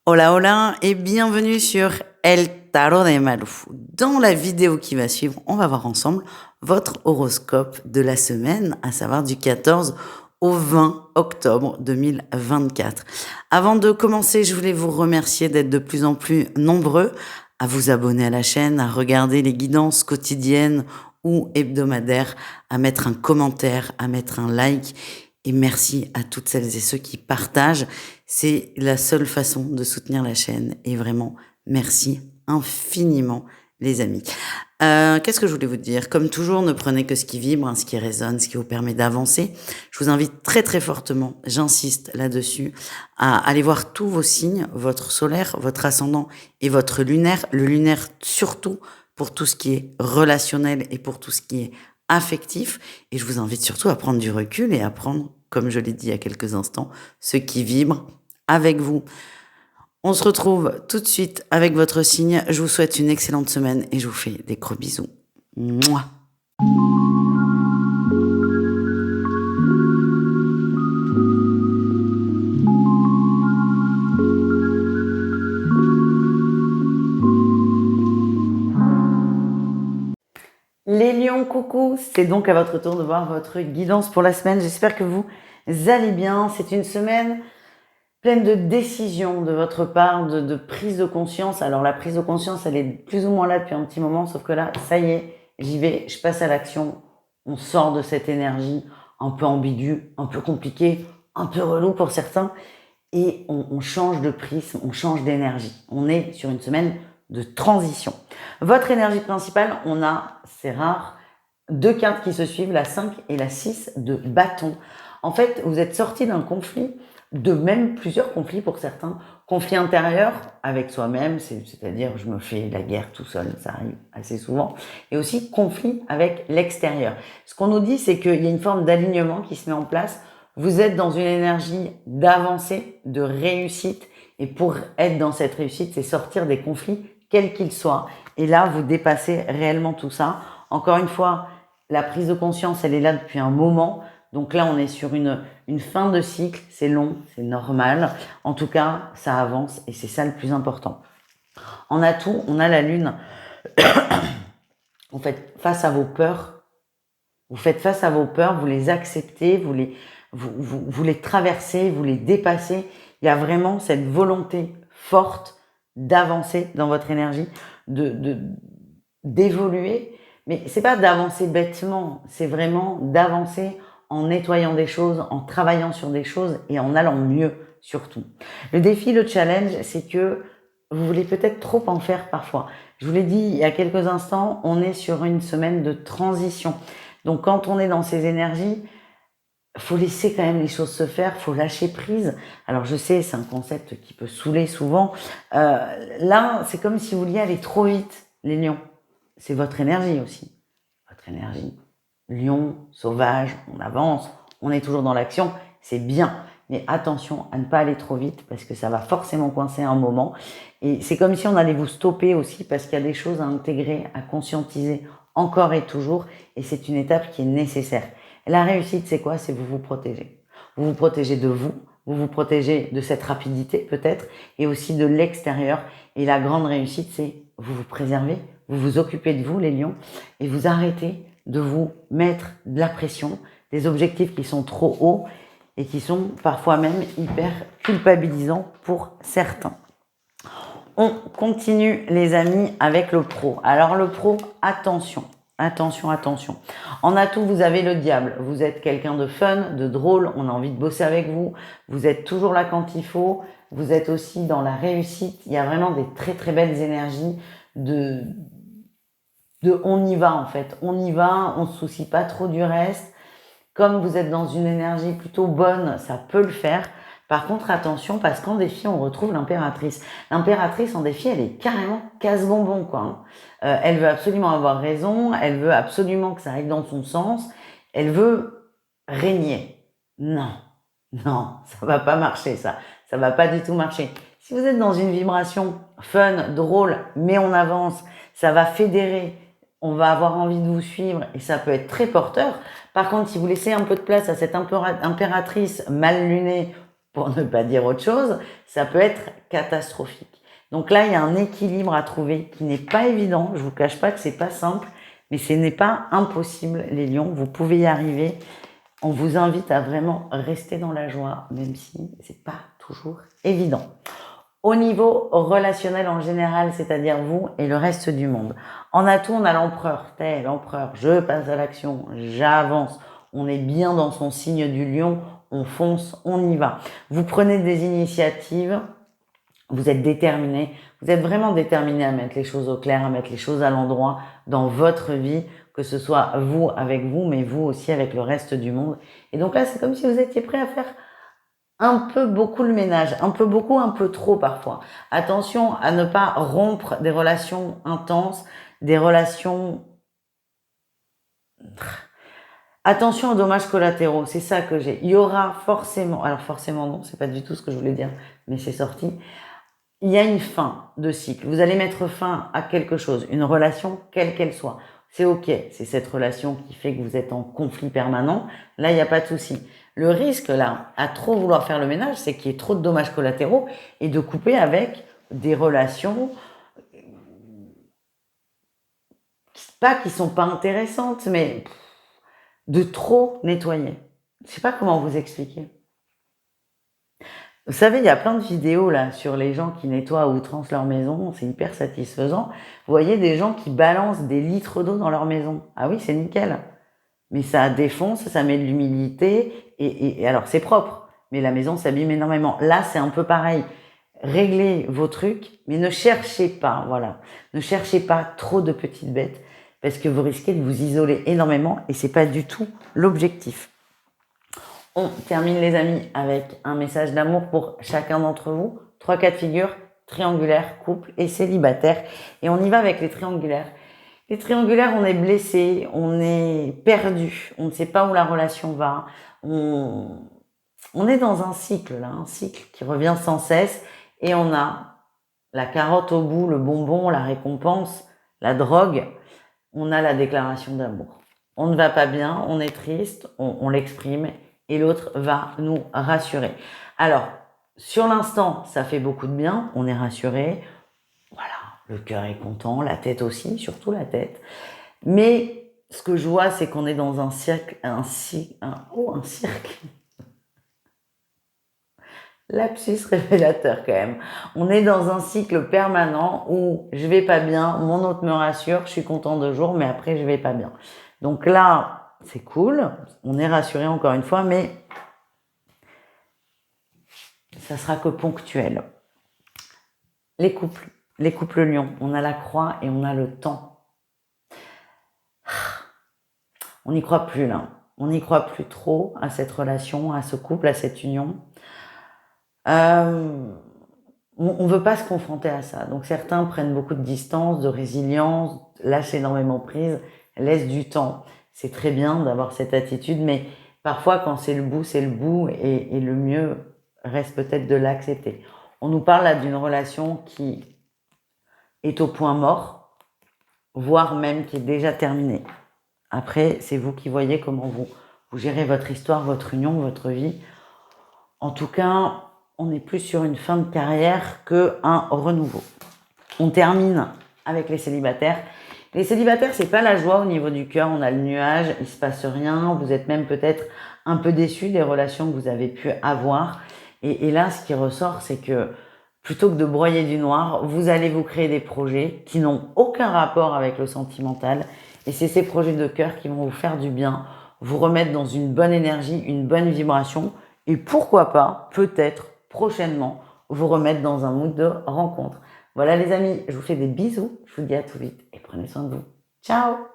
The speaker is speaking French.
Hola hola et bienvenue sur El Tarot de Malou. Dans la vidéo qui va suivre, on va voir ensemble votre horoscope de la semaine, à savoir du 14 au 20 octobre 2024. Avant de commencer, je voulais vous remercier d'être de plus en plus nombreux à vous abonner à la chaîne, à regarder les guidances quotidiennes ou hebdomadaires, à mettre un commentaire, à mettre un like. Et merci à toutes celles et ceux qui partagent. C'est la seule façon de soutenir la chaîne. Et vraiment, merci infiniment, les amis. Qu'est-ce que je voulais vous dire? Comme toujours, ne prenez que ce qui vibre, hein, ce qui résonne, ce qui vous permet d'avancer. Je vous invite très très fortement, j'insiste là-dessus, à aller voir tous vos signes, votre solaire, votre ascendant et votre lunaire. Le lunaire surtout pour tout ce qui est relationnel et pour tout ce qui est affectif. Et je vous invite surtout à prendre du recul et à prendre, comme je l'ai dit il y a quelques instants, ce qui vibre avec vous. On se retrouve tout de suite avec votre signe. Je vous souhaite une excellente semaine et je vous fais des gros bisous. Mouah. Les lions, coucou, c'est donc à votre tour de voir votre guidance pour la semaine. J'espère que vous allez bien. C'est une semaine pleine de décisions de votre part, de prise de conscience. Alors la prise de conscience, elle est plus ou moins là depuis un petit moment, sauf que là, ça y est, j'y vais, je passe à l'action. On sort de cette énergie un peu ambiguë, un peu compliquée, un peu relou pour certains, et on change de prisme, on change d'énergie. On est sur une semaine de transition. Votre énergie principale, on a, c'est rare, deux cartes qui se suivent, la 5 et la 6 de bâton. En fait, vous êtes sorti d'un conflit, de même plusieurs conflits pour certains. Conflit intérieur avec soi-même, c'est-à-dire je me fais la guerre tout seul, ça arrive assez souvent. Et aussi conflit avec l'extérieur. Ce qu'on nous dit, c'est qu'il y a une forme d'alignement qui se met en place. Vous êtes dans une énergie d'avancée, de réussite. Et pour être dans cette réussite, c'est sortir des conflits, quels qu'ils soient. Et là, vous dépassez réellement tout ça. Encore une fois, la prise de conscience, elle est là depuis un moment. Donc là, on est sur une fin de cycle. C'est long, c'est normal. En tout cas, ça avance et c'est ça le plus important. En atout, on a la lune. En fait, face à vos peurs, vous faites face à vos peurs, vous les acceptez, vous les traversez, vous les dépassez. Il y a vraiment cette volonté forte d'avancer dans votre énergie, d'évoluer. Mais c'est pas d'avancer bêtement, c'est vraiment d'avancer en nettoyant des choses, en travaillant sur des choses et en allant mieux surtout. Le défi, le challenge, c'est que vous voulez peut-être trop en faire parfois. Je vous l'ai dit il y a quelques instants, on est sur une semaine de transition. Donc quand on est dans ces énergies, faut laisser quand même les choses se faire, faut lâcher prise. Alors je sais, c'est un concept qui peut saouler souvent. Là, c'est comme si vous vouliez aller trop vite, les lions. C'est votre énergie aussi. Votre énergie. Lion, sauvage, on avance, on est toujours dans l'action, c'est bien. Mais attention à ne pas aller trop vite parce que ça va forcément coincer un moment. Et c'est comme si on allait vous stopper aussi parce qu'il y a des choses à intégrer, à conscientiser encore et toujours. Et c'est une étape qui est nécessaire. La réussite, c'est quoi? C'est vous vous protéger. Vous vous protégez de vous, vous vous protégez de cette rapidité peut-être et aussi de l'extérieur. Et la grande réussite, c'est vous vous préservez, vous vous occupez de vous, les lions, et vous arrêtez de vous mettre de la pression, des objectifs qui sont trop hauts et qui sont parfois même hyper culpabilisants pour certains. On continue les amis avec le pro. Alors le pro, attention, attention, attention. En atout, vous avez le diable. Vous êtes quelqu'un de fun, de drôle, on a envie de bosser avec vous. Vous êtes toujours là quand il faut. Vous êtes aussi dans la réussite. Il y a vraiment des très très belles énergies de on y va en fait. On y va, on se soucie pas trop du reste. Comme vous êtes dans une énergie plutôt bonne, ça peut le faire. Par contre, attention, parce qu'en défi, on retrouve l'impératrice. L'impératrice, en défi, elle est carrément casse-bonbon, quoi. Hein. Elle veut absolument avoir raison, elle veut absolument que ça aille dans son sens, elle veut régner. Non, non, ça va pas marcher, ça. Ça va pas du tout marcher. Si vous êtes dans une vibration fun, drôle, mais on avance, ça va fédérer, on va avoir envie de vous suivre et ça peut être très porteur. Par contre, si vous laissez un peu de place à cette impératrice mal lunée, pour ne pas dire autre chose, ça peut être catastrophique. Donc là, il y a un équilibre à trouver qui n'est pas évident. Je vous cache pas que c'est pas simple, mais ce n'est pas impossible, les lions. Vous pouvez y arriver. On vous invite à vraiment rester dans la joie, même si c'est pas toujours évident. Au niveau relationnel en général, c'est-à-dire vous et le reste du monde. En atout, on a l'empereur. L'empereur, je passe à l'action, j'avance. On est bien dans son signe du lion, on fonce, on y va. Vous prenez des initiatives, vous êtes déterminé, vous êtes vraiment déterminé à mettre les choses au clair, à mettre les choses à l'endroit dans votre vie, que ce soit vous avec vous, mais vous aussi avec le reste du monde. Et donc là, c'est comme si vous étiez prêt à faire un peu beaucoup le ménage, un peu beaucoup, un peu trop parfois. Attention à ne pas rompre des relations intenses, des relations... Attention aux dommages collatéraux, c'est ça que j'ai. Il y aura forcément, alors forcément non, c'est pas du tout ce que je voulais dire, mais c'est sorti. Il y a une fin de cycle. Vous allez mettre fin à quelque chose, une relation, quelle qu'elle soit. C'est ok, c'est cette relation qui fait que vous êtes en conflit permanent. Là, il n'y a pas de souci. Le risque, là, à trop vouloir faire le ménage, c'est qu'il y ait trop de dommages collatéraux et de couper avec des relations, pas qui sont pas intéressantes, mais de trop nettoyer. Je sais pas comment vous expliquer. Vous savez, il y a plein de vidéos là sur les gens qui nettoient à outrance leur maison, c'est hyper satisfaisant. Vous voyez des gens qui balancent des litres d'eau dans leur maison. Ah oui, c'est nickel. Mais ça défonce, ça met de l'humidité et alors c'est propre, mais la maison s'abîme énormément. Là, c'est un peu pareil. Réglez vos trucs, mais ne cherchez pas, voilà. Ne cherchez pas trop de petites bêtes parce que vous risquez de vous isoler énormément et c'est pas du tout l'objectif. On termine les amis avec un message d'amour pour chacun d'entre vous. 3 cas de figure, triangulaire, couple et célibataire. Et on y va avec les triangulaires. Les triangulaires, on est blessé, on est perdu, on ne sait pas où la relation va. On est dans un cycle là, un cycle qui revient sans cesse et on a la carotte au bout, le bonbon, la récompense, la drogue. On a la déclaration d'amour. On ne va pas bien, on est triste, on l'exprime et l'autre va nous rassurer. Alors, sur l'instant, ça fait beaucoup de bien, on est rassuré, voilà, le cœur est content, la tête aussi, surtout la tête. Mais ce que je vois, c'est qu'on est dans un cirque, un cirque. Lapsus révélateur quand même. On est dans un cycle permanent où je vais pas bien, mon autre me rassure, je suis content 2 jours, mais après je vais pas bien. Donc là, c'est cool, on est rassuré encore une fois, mais ça sera que ponctuel. Les couples lions, on a la croix et on a le temps. On n'y croit plus là, on n'y croit plus trop à cette relation, à ce couple, à cette union. On veut pas se confronter à ça. Donc certains prennent beaucoup de distance, de résilience, lâchent énormément prise, laissent du temps. C'est très bien d'avoir cette attitude, mais parfois quand c'est le bout et le mieux reste peut-être de l'accepter. On nous parle là d'une relation qui est au point mort, voire même qui est déjà terminée. Après, c'est vous qui voyez comment vous gérez votre histoire, votre union, votre vie. En tout cas, on est plus sur une fin de carrière qu'un renouveau. On termine avec les célibataires. Les célibataires, c'est pas la joie au niveau du cœur, on a le nuage, il se passe rien, vous êtes même peut-être un peu déçus des relations que vous avez pu avoir. Et là, ce qui ressort, c'est que plutôt que de broyer du noir, vous allez vous créer des projets qui n'ont aucun rapport avec le sentimental. Et c'est ces projets de cœur qui vont vous faire du bien, vous remettre dans une bonne énergie, une bonne vibration. Et pourquoi pas, peut-être, prochainement, vous remettre dans un mood de rencontre. Voilà les amis, je vous fais des bisous, je vous dis à tout vite et prenez soin de vous. Ciao!